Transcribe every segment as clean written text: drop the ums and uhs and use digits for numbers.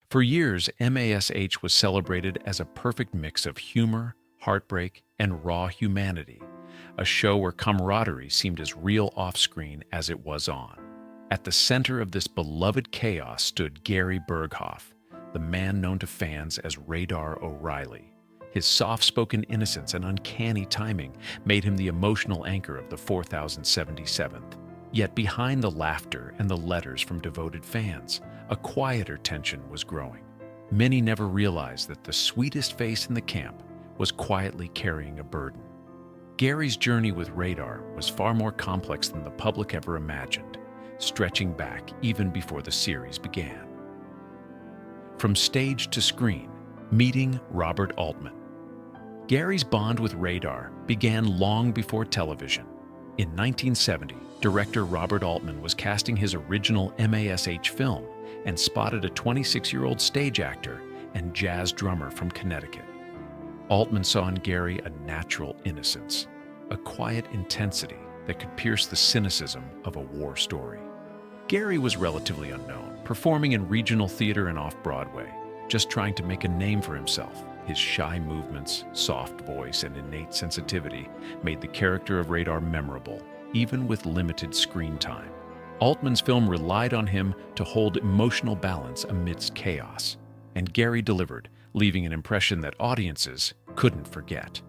For years, MASH was celebrated as a perfect mix of humor, heartbreak, and raw humanity, a show where camaraderie seemed as real off-screen as it was on. At the center of this beloved chaos stood Gary Burghoff, the man known to fans as Radar O'Reilly. His soft-spoken innocence and uncanny timing made him the emotional anchor of the 4077th. Yet behind the laughter and the letters from devoted fans, a quieter tension was growing. Many never realized that the sweetest face in the camp was quietly carrying a burden. Gary's journey with Radar was far more complex than the public ever imagined, stretching back even before the series began. From stage to screen, meeting Robert Altman. Gary's bond with Radar began long before television. In 1970, director Robert Altman was casting his original MASH film and spotted a 26-year-old stage actor and jazz drummer from Connecticut. Altman saw in Gary a natural innocence, a quiet intensity that could pierce the cynicism of a war story. Gary was relatively unknown, performing in regional theater and off-Broadway, just trying to make a name for himself. His shy movements, soft voice, and innate sensitivity made the character of Radar memorable, even with limited screen time. Altman's film relied on him to hold emotional balance amidst chaos, and Gary delivered, leaving an impression that audiences couldn't forget.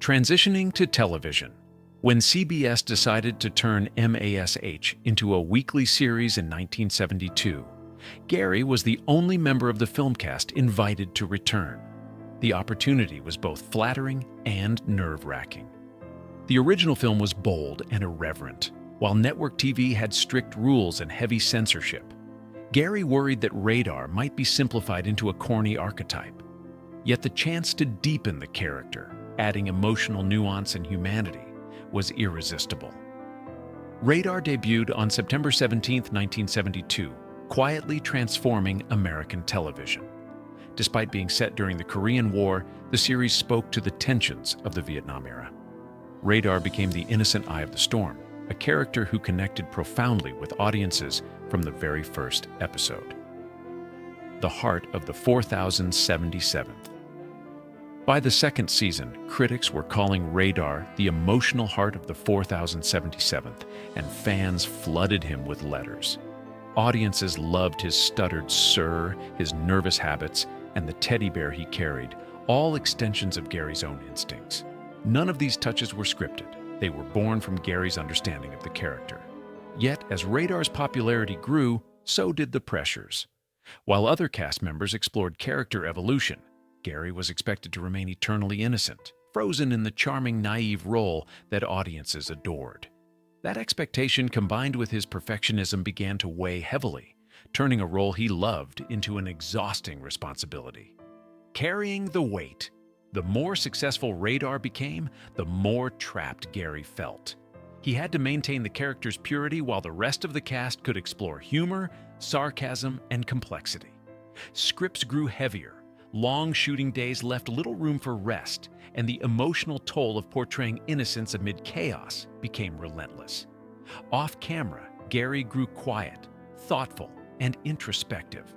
Transitioning to television. When CBS decided to turn MASH into a weekly series in 1972, Gary was the only member of the film cast invited to return. The opportunity was both flattering and nerve-wracking. The original film was bold and irreverent, while network TV had strict rules and heavy censorship. Gary worried that Radar might be simplified into a corny archetype. Yet the chance to deepen the character, adding emotional nuance and humanity, was irresistible. Radar debuted on September 17, 1972, quietly transforming American television. Despite being set during the Korean War, the series spoke to the tensions of the Vietnam era. Radar became the innocent eye of the storm, a character who connected profoundly with audiences from the very first episode. The heart of the 4077th. By the second season, critics were calling Radar the emotional heart of the 4077th, and fans flooded him with letters. Audiences loved his stuttered "sir," his nervous habits, and the teddy bear he carried, all extensions of Gary's own instincts. None of these touches were scripted. They were born from Gary's understanding of the character. Yet, as Radar's popularity grew, so did the pressures. While other cast members explored character evolution, Gary was expected to remain eternally innocent, frozen in the charming, naive role that audiences adored. That expectation, combined with his perfectionism, began to weigh heavily, turning a role he loved into an exhausting responsibility. Carrying the weight. The more successful Radar became, the more trapped Gary felt. He had to maintain the character's purity while the rest of the cast could explore humor, sarcasm, and complexity. Scripts grew heavier. Long shooting days left little room for rest, and the emotional toll of portraying innocence amid chaos became relentless. Off-camera, Gary grew quiet, thoughtful, and introspective.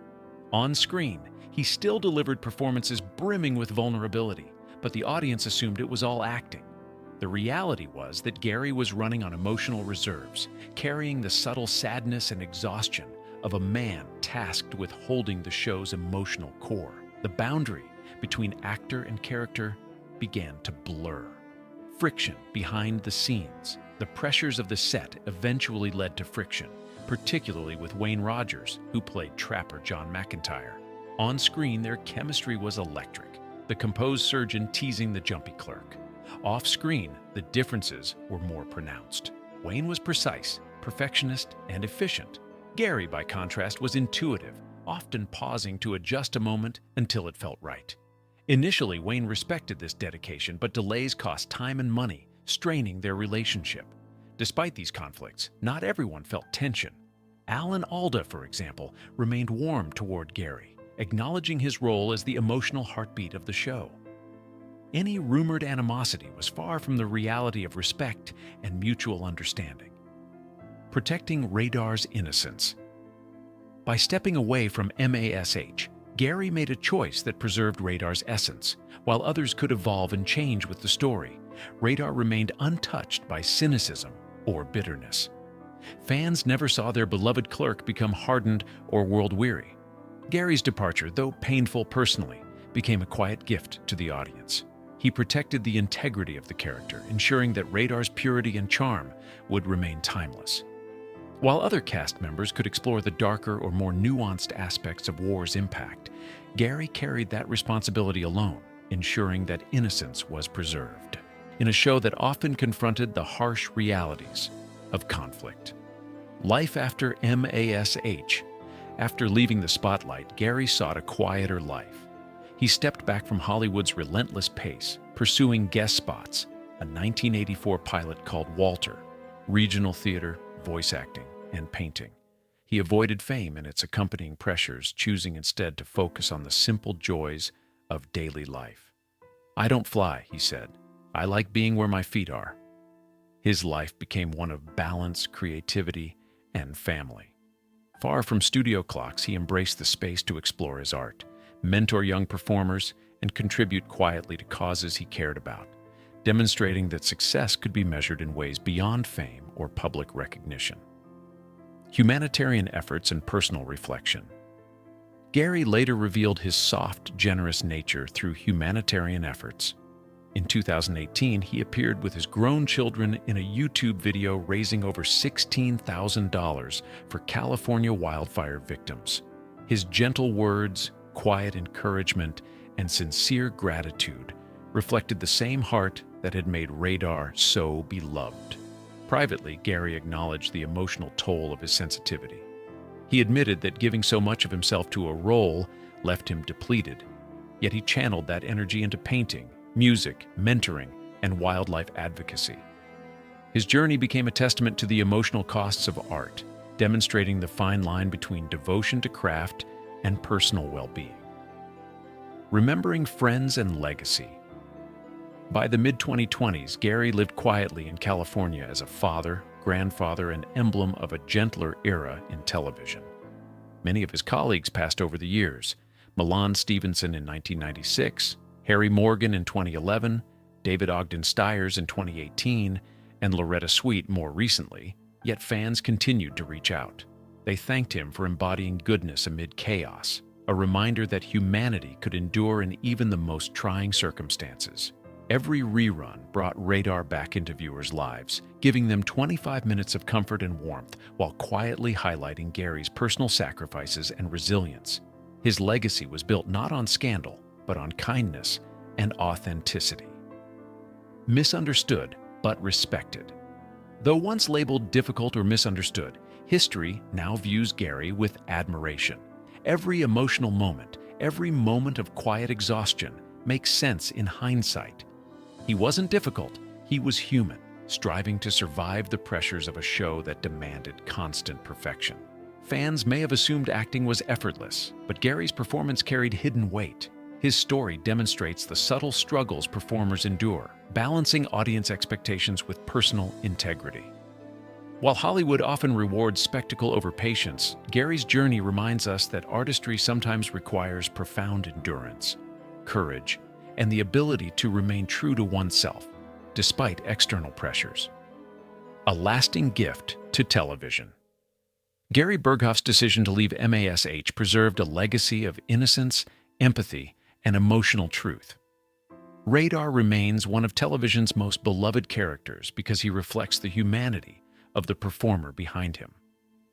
On screen, he still delivered performances brimming with vulnerability, but the audience assumed it was all acting. The reality was that Gary was running on emotional reserves, carrying the subtle sadness and exhaustion of a man tasked with holding the show's emotional core. The boundary between actor and character began to blur. Friction behind the scenes. The pressures of the set eventually led to friction, particularly with Wayne Rogers, who played Trapper John McIntyre. On screen, their chemistry was electric, the composed surgeon teasing the jumpy clerk. Off-screen, the differences were more pronounced. Wayne was precise, perfectionist, and efficient. Gary, by contrast, was intuitive, often pausing to adjust a moment until it felt right. Initially, Wayne respected this dedication, but delays cost time and money, straining their relationship. Despite these conflicts, not everyone felt tension. Alan Alda, for example, remained warm toward Gary, acknowledging his role as the emotional heartbeat of the show. Any rumored animosity was far from the reality of respect and mutual understanding. Protecting Radar's innocence. By stepping away from MASH, Gary made a choice that preserved Radar's essence, while others could evolve and change with the story. Radar remained untouched by cynicism or bitterness. Fans never saw their beloved clerk become hardened or world-weary. Gary's departure, though painful personally, became a quiet gift to the audience. He protected the integrity of the character, ensuring that Radar's purity and charm would remain timeless. While other cast members could explore the darker or more nuanced aspects of war's impact, Gary carried that responsibility alone, ensuring that innocence was preserved, in a show that often confronted the harsh realities of conflict. Life after MASH. After leaving the spotlight, Gary sought a quieter life. He stepped back from Hollywood's relentless pace, pursuing guest spots, a 1984 pilot called Walter, regional theater, voice acting, and painting. He avoided fame and its accompanying pressures, choosing instead to focus on the simple joys of daily life. "I don't fly," he said. "I like being where my feet are." His life became one of balance, creativity, and family. Far from studio clocks, he embraced the space to explore his art, mentor young performers, and contribute quietly to causes he cared about, demonstrating that success could be measured in ways beyond fame or public recognition. Humanitarian efforts and personal reflection. Gary later revealed his soft, generous nature through humanitarian efforts. In 2018, he appeared with his grown children in a YouTube video raising over $16,000 for California wildfire victims. His gentle words, quiet encouragement, and sincere gratitude reflected the same heart that had made Radar so beloved. Privately, Gary acknowledged the emotional toll of his sensitivity. He admitted that giving so much of himself to a role left him depleted, yet he channeled that energy into painting, music, mentoring, and wildlife advocacy. His journey became a testament to the emotional costs of art, demonstrating the fine line between devotion to craft and personal well-being. Remembering friends and legacy. By the mid-2020s, Gary lived quietly in California as a father, grandfather, and emblem of a gentler era in television. Many of his colleagues passed over the years: Milan Stevenson in 1996, Harry Morgan in 2011, David Ogden Stiers in 2018, and Loretta Sweet more recently, yet fans continued to reach out. They thanked him for embodying goodness amid chaos, a reminder that humanity could endure in even the most trying circumstances. Every rerun brought Radar back into viewers' lives, giving them 25 minutes of comfort and warmth while quietly highlighting Gary's personal sacrifices and resilience. His legacy was built not on scandal, but on kindness and authenticity. Misunderstood, but respected. Though once labeled difficult or misunderstood, history now views Gary with admiration. Every emotional moment, every moment of quiet exhaustion makes sense in hindsight. He wasn't difficult, he was human, striving to survive the pressures of a show that demanded constant perfection. Fans may have assumed acting was effortless, but Gary's performance carried hidden weight. His story demonstrates the subtle struggles performers endure, balancing audience expectations with personal integrity. While Hollywood often rewards spectacle over patience, Gary's journey reminds us that artistry sometimes requires profound endurance, courage, and the ability to remain true to oneself, despite external pressures. A lasting gift to television. Gary Burghoff's decision to leave MASH preserved a legacy of innocence, empathy, and emotional truth. Radar remains one of television's most beloved characters because he reflects the humanity of the performer behind him.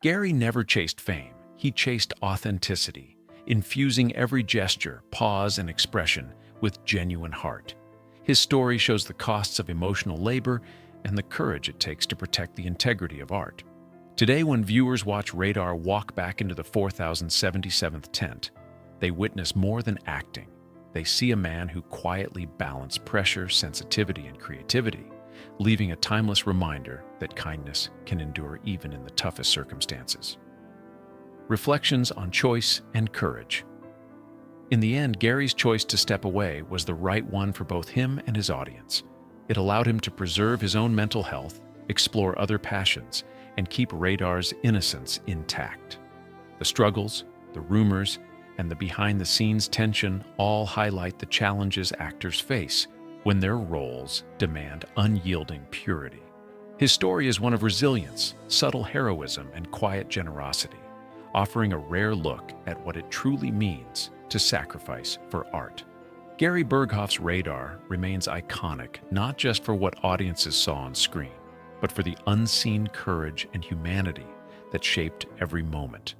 Gary never chased fame, he chased authenticity, infusing every gesture, pause, and expression with genuine heart. His story shows the costs of emotional labor and the courage it takes to protect the integrity of art. Today, when viewers watch Radar walk back into the 4077th tent, they witness more than acting. They see a man who quietly balanced pressure, sensitivity, and creativity, leaving a timeless reminder that kindness can endure even in the toughest circumstances. Reflections on choice and courage. In the end, Gary's choice to step away was the right one for both him and his audience. It allowed him to preserve his own mental health, explore other passions, and keep Radar's innocence intact. The struggles, the rumors, and the behind-the-scenes tension all highlight the challenges actors face when their roles demand unyielding purity. His story is one of resilience, subtle heroism, and quiet generosity, offering a rare look at what it truly means to sacrifice for art. Gary Burghoff's Radar remains iconic not just for what audiences saw on screen, but for the unseen courage and humanity that shaped every moment.